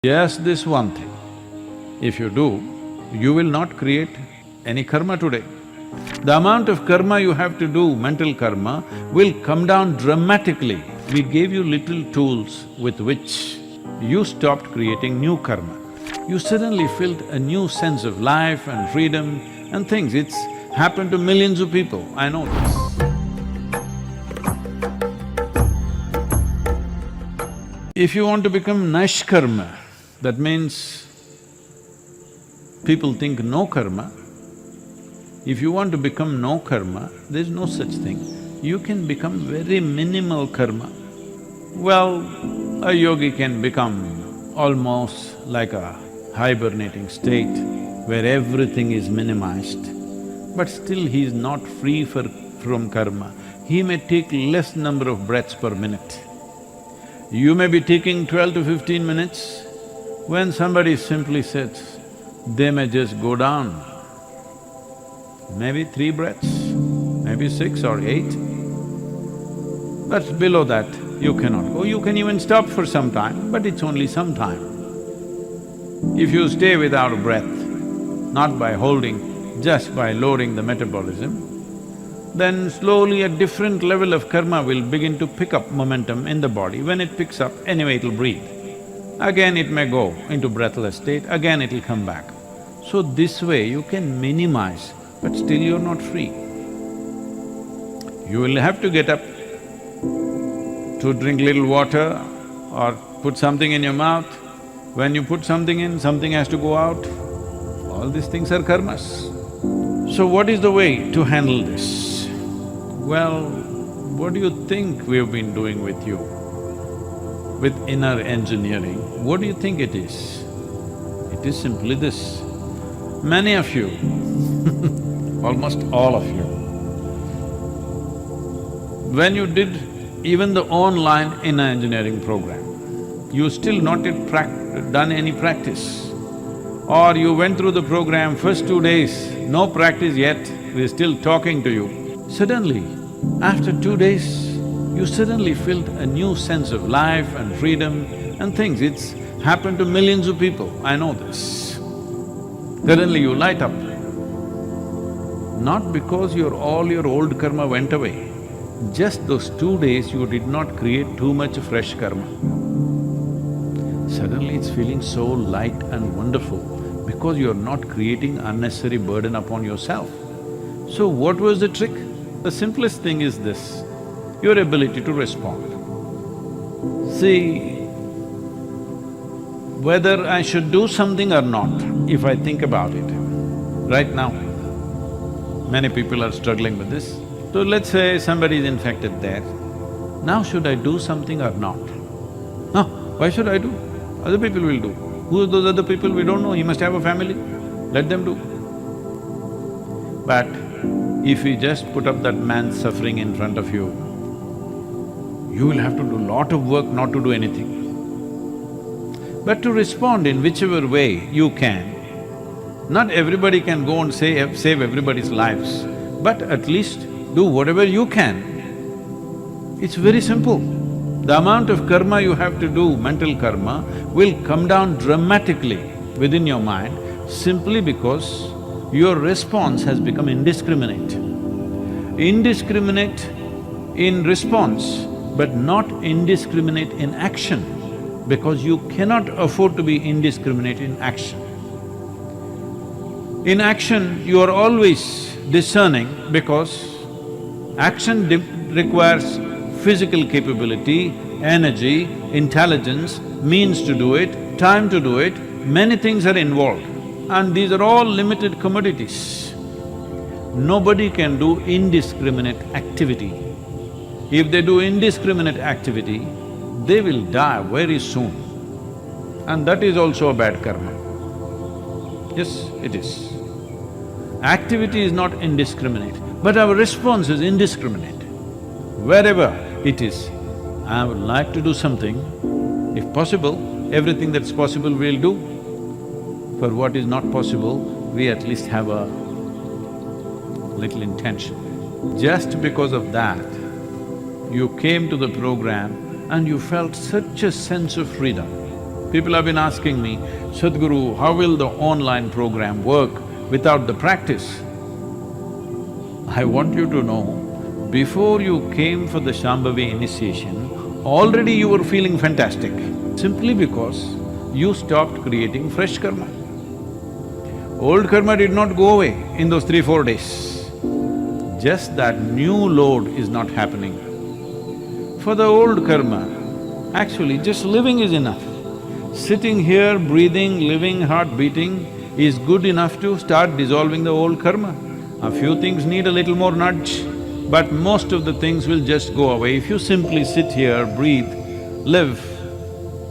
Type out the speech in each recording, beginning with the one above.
Just this one thing, if you do, you will not create any karma today. The amount of karma you have to do, mental karma, will come down dramatically. We gave you little tools with which you stopped creating new karma. You suddenly felt a new sense of life and freedom and things. It's happened to millions of people, I know this. If you want to become nishkarma, that means people think no karma. If you want to become no karma, there's no such thing. You can become very minimal karma. Well, a yogi can become almost like a hibernating state where everything is minimized, but still he is not free from karma. He may take less number of breaths per minute. You may be taking 12 to 15 minutes. When somebody simply sits, they may just go down, maybe 3 breaths, maybe 6 or 8. But below that, you cannot go. You can even stop for some time, but it's only some time. If you stay without a breath, not by holding, just by lowering the metabolism, then slowly a different level of karma will begin to pick up momentum in the body. When it picks up, anyway it'll breathe. Again it may go into breathless state, again it'll come back. So this way you can minimize, but still you're not free. You will have to get up to drink little water or put something in your mouth. When you put something in, something has to go out. All these things are karmas. So what is the way to handle this? Well, what do you think we've been doing with you? With inner engineering, what do you think it is? It is simply this. Many of you, almost all of you, when you did even the online inner engineering program, you still not yet done any practice. Or you went through the program, first 2 days, no practice yet, we're still talking to you. Suddenly, after 2 days, you suddenly felt a new sense of life and freedom and things. It's happened to millions of people, I know this. Suddenly you light up. Not because all your old karma went away, just those 2 days you did not create too much fresh karma. Suddenly it's feeling so light and wonderful because you're not creating unnecessary burden upon yourself. So what was the trick? The simplest thing is this, your ability to respond. See, whether I should do something or not, if I think about it, right now, many people are struggling with this. So let's say somebody is infected there, now should I do something or not? No, why should I do? Other people will do. Who are those other people? We don't know, he must have a family, let them do. But if we just put up that man suffering in front of you, you will have to do lot of work not to do anything. But to respond in whichever way you can, not everybody can go and save everybody's lives, but at least do whatever you can. It's very simple. The amount of karma you have to do, mental karma, will come down dramatically within your mind simply because your response has become indiscriminate. Indiscriminate in response, but not indiscriminate in action, because you cannot afford to be indiscriminate in action. In action, you are always discerning because action requires physical capability, energy, intelligence, means to do it, time to do it, many things are involved, and these are all limited commodities. Nobody can do indiscriminate activity. If they do indiscriminate activity, they will die very soon. And that is also a bad karma. Yes, it is. Activity is not indiscriminate, but our response is indiscriminate. Wherever it is, I would like to do something, if possible, everything that's possible we'll do. For what is not possible, we at least have a little intention. Just because of that, you came to the program and you felt such a sense of freedom. People have been asking me, Sadhguru, how will the online program work without the practice? I want you to know, before you came for the Shambhavi initiation, already you were feeling fantastic, simply because you stopped creating fresh karma. Old karma did not go away in those 3-4 days. Just that new load is not happening. For the old karma, actually just living is enough. Sitting here, breathing, living, heart beating is good enough to start dissolving the old karma. A few things need a little more nudge, but most of the things will just go away. If you simply sit here, breathe, live,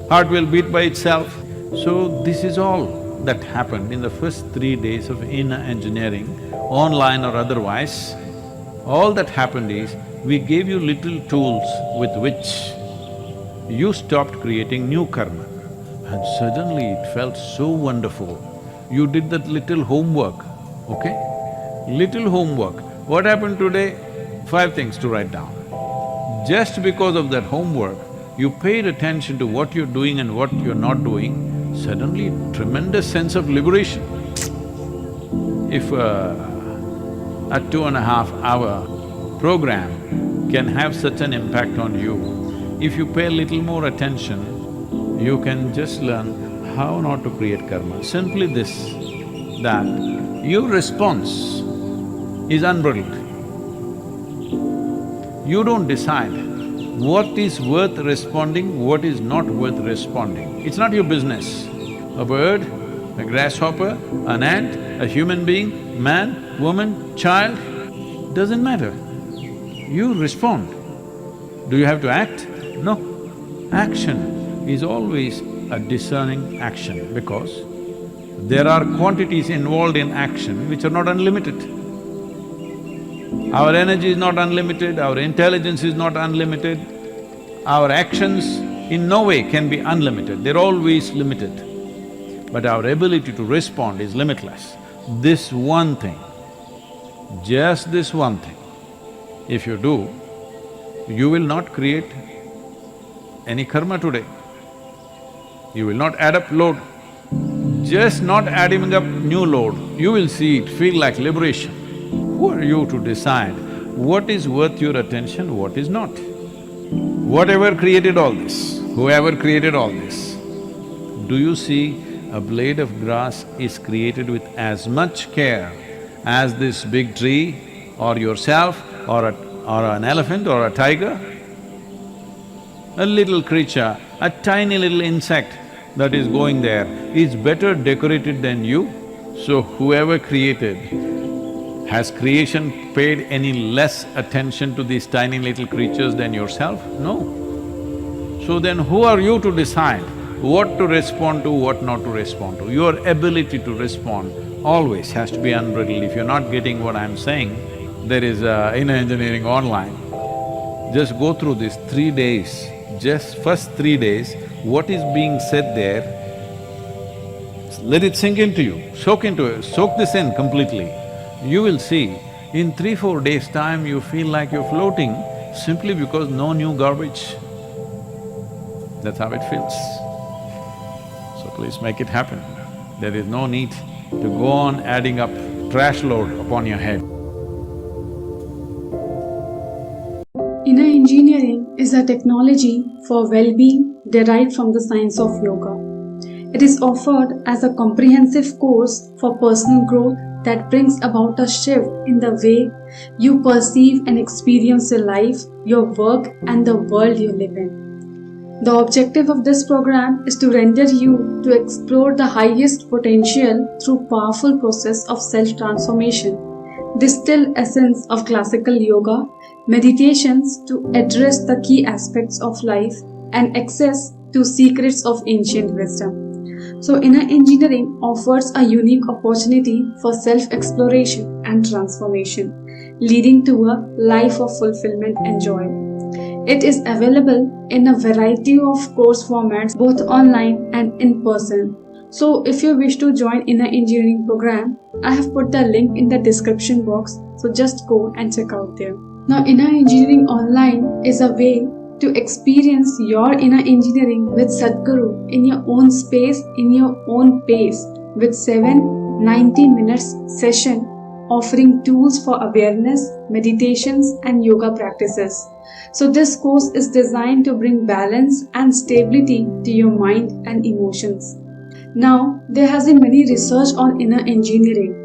heart will beat by itself. So this is all that happened in the first 3 days of inner engineering, online or otherwise. All that happened is, we gave you little tools with which you stopped creating new karma. And suddenly it felt so wonderful. You did that little homework, okay? Little homework. What happened today? 5 things to write down. Just because of that homework, you paid attention to what you're doing and what you're not doing, suddenly tremendous sense of liberation. If a 2.5-hour program can have such an impact on you, if you pay a little more attention, you can just learn how not to create karma. Simply this, that your response is unbridled. You don't decide what is worth responding, what is not worth responding. It's not your business. A bird, a grasshopper, an ant, a human being, man, woman, child, doesn't matter. You respond. Do you have to act? No. Action is always a discerning action, because there are quantities involved in action which are not unlimited. Our energy is not unlimited, our intelligence is not unlimited, our actions in no way can be unlimited, they're always limited. But our ability to respond is limitless. This one thing, just this one thing, if you do, you will not create any karma today. You will not add up load. Just not adding up new load, you will see it feel like liberation. Who are you to decide what is worth your attention, what is not? Whatever created all this, whoever created all this, do you see a blade of grass is created with as much care as this big tree or yourself or an elephant or a tiger? A little creature, a tiny little insect that is going there is better decorated than you. So whoever created, has creation paid any less attention to these tiny little creatures than yourself? No. So then who are you to decide what to respond to, what not to respond to? Your ability to respond always has to be unbridled. If you're not getting what I'm saying, there is inner engineering online. Just go through these 3 days. Just first 3 days, what is being said there, let it sink into you, soak this in completely. You will see, in 3-4 days' time you feel like you're floating simply because no new garbage. That's how it feels. So please make it happen. There is no need to go on adding up trash load upon your head. Inner engineering is a technology for well-being derived from the science of yoga. It is offered as a comprehensive course for personal growth that brings about a shift in the way you perceive and experience your life, your work, and the world you live in. The objective of this program is to render you to explore the highest potential through powerful process of self-transformation, distilled essence of classical yoga, meditations to address the key aspects of life, and access to secrets of ancient wisdom. So inner engineering offers a unique opportunity for self-exploration and transformation, leading to a life of fulfillment and joy. It is available in a variety of course formats, both online and in person. So if you wish to join inner engineering program, I have put the link in the description box, so just go and check out there. Now, inner engineering online is a way to experience your inner engineering with Sadhguru in your own space, in your own pace, with 7 90 minutes session offering tools for awareness, meditations and yoga practices. So this course is designed to bring balance and stability to your mind and emotions. Now, there has been many research on inner engineering.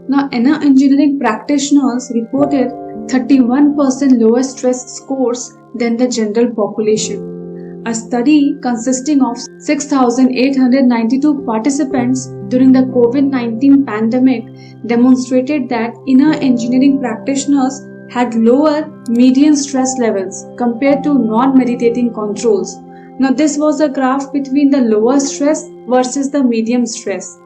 Now, inner engineering practitioners reported 31% lower stress scores than the general population. A study consisting of 6,892 participants during the COVID-19 pandemic demonstrated that inner engineering practitioners had lower median stress levels compared to non-meditating controls. Now, this was a graph between the lower stress versus the medium stress.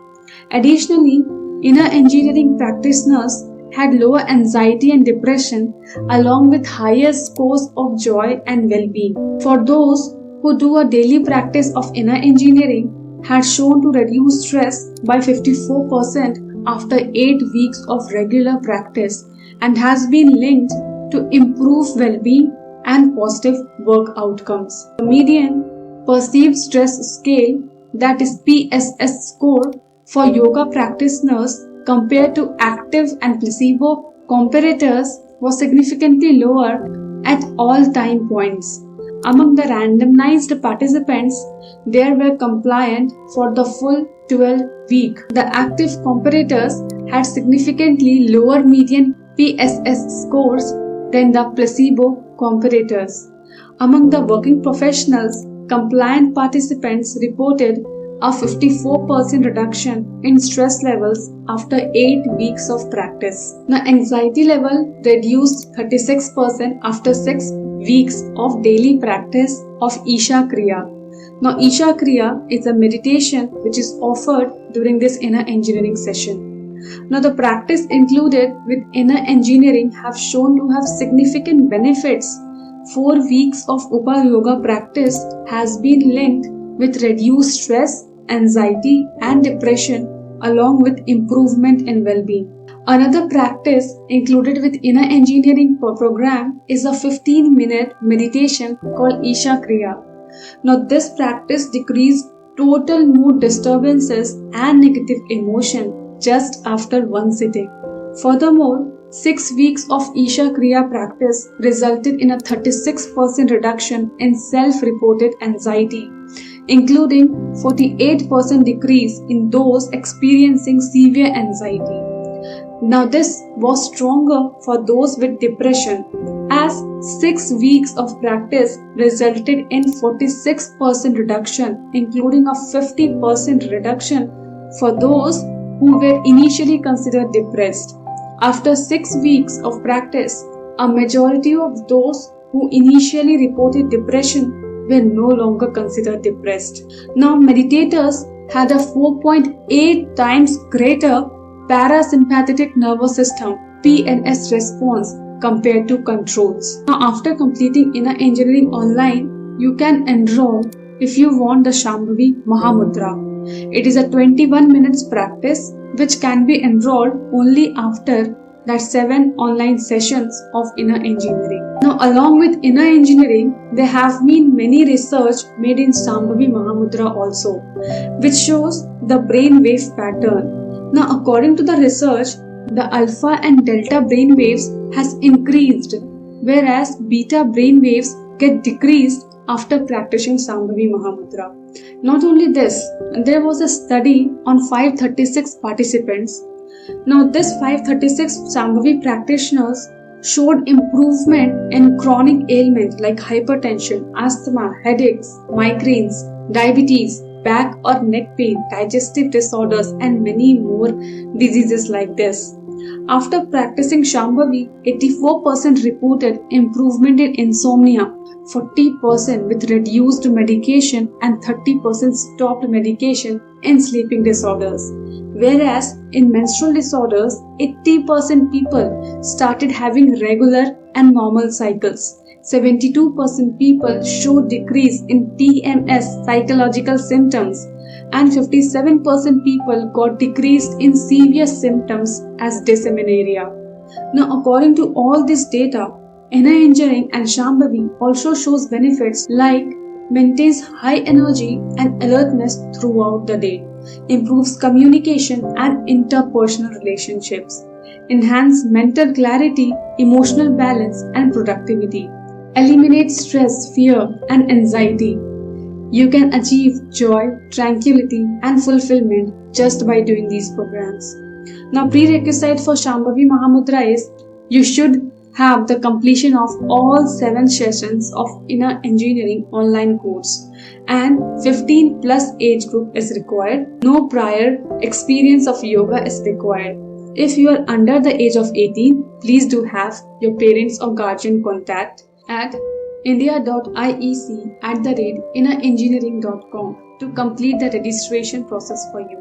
Additionally, inner engineering practitioners had lower anxiety and depression along with higher scores of joy and well-being. For those who do a daily practice of inner engineering had shown to reduce stress by 54% after 8 weeks of regular practice and has been linked to improved well-being and positive work outcomes. The median perceived stress scale, that is PSS score, for yoga practitioners compared to active and placebo comparators was significantly lower at all time points. Among the randomized participants, they were compliant for the full 12 week. The active comparators had significantly lower median PSS scores than the placebo comparators. Among the working professionals, compliant participants reported a 54% reduction in stress levels after 8 weeks of practice. The anxiety level reduced 36% after 6 weeks of daily practice of isha kriya. Now, isha kriya is a meditation which is offered during this inner engineering session. Now, the practice included with inner engineering have shown to have significant benefits. 4 weeks of Upa Yoga practice has been linked with reduced stress, anxiety and depression along with improvement in well-being. Another practice included with inner engineering program is a 15-minute meditation called isha kriya. Now, this practice decreased total mood disturbances and negative emotion just after one sitting. Furthermore, 6 weeks of isha kriya practice resulted in a 36% reduction in self-reported anxiety, including 48% decrease in those experiencing severe anxiety. Now, this was stronger for those with depression, as 6 weeks of practice resulted in 46% reduction, including a 50% reduction for those who were initially considered depressed. After 6 weeks of practice, a majority of those who initially reported depression were no longer considered depressed. Now, meditators had a 4.8 times greater parasympathetic nervous system PNS response compared to controls. Now, after completing inner engineering online, you can enroll if you want the Shambhavi mahamudra. It is a 21 minutes practice which can be enrolled only after that 7 online sessions of inner engineering. Now, along with inner engineering, there have been many research made in Shambhavi mahamudra also, which shows the brain wave pattern. Now, according to the research, the alpha and delta brain waves has increased, whereas beta brain waves get decreased after practicing Shambhavi mahamudra. Not only this, there was a study on 536 participants. Now, this 536 Shambhavi practitioners showed improvement in chronic ailments like hypertension, asthma, headaches, migraines, diabetes, back or neck pain, digestive disorders, and many more diseases like this. After practicing Shambhavi, 84% reported improvement in insomnia, 40% with reduced medication, and 30% stopped medication in sleeping disorders. Whereas in menstrual disorders, 80% people started having regular and normal cycles. 72% people showed decrease in TMS psychological symptoms, and 57% people got decreased in severe symptoms as dysmenorrhea. Now, according to all this data, Inner engineering and shambhavi also shows benefits like maintains high energy and alertness throughout the day, improves communication and interpersonal relationships, enhance mental clarity, emotional balance and productivity, eliminates stress, fear and anxiety. You can achieve joy, tranquility and fulfillment just by doing these programs. Now, prerequisite for Shambhavi Mahamudra is you should have the completion of all 7 sessions of inner engineering online course and 15 plus age group is required. No prior experience of yoga is required. If you are under the age of 18, please do have your parents or guardian contact at india.iec@innerengineering.com to complete the registration process for you.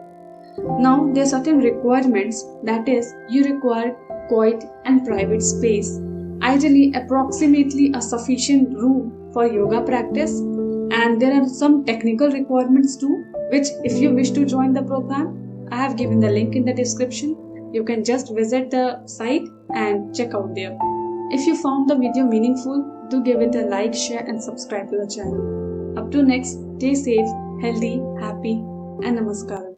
Now, there are certain requirements, that is, you require quiet and private space, ideally approximately a sufficient room for yoga practice, and there are some technical requirements too, which if you wish to join the program, I have given the link in the description. You can just visit the site and check out there. If you found the video meaningful, do give it a like, share and subscribe to the channel. Up to next, stay safe, healthy, happy and namaskaram.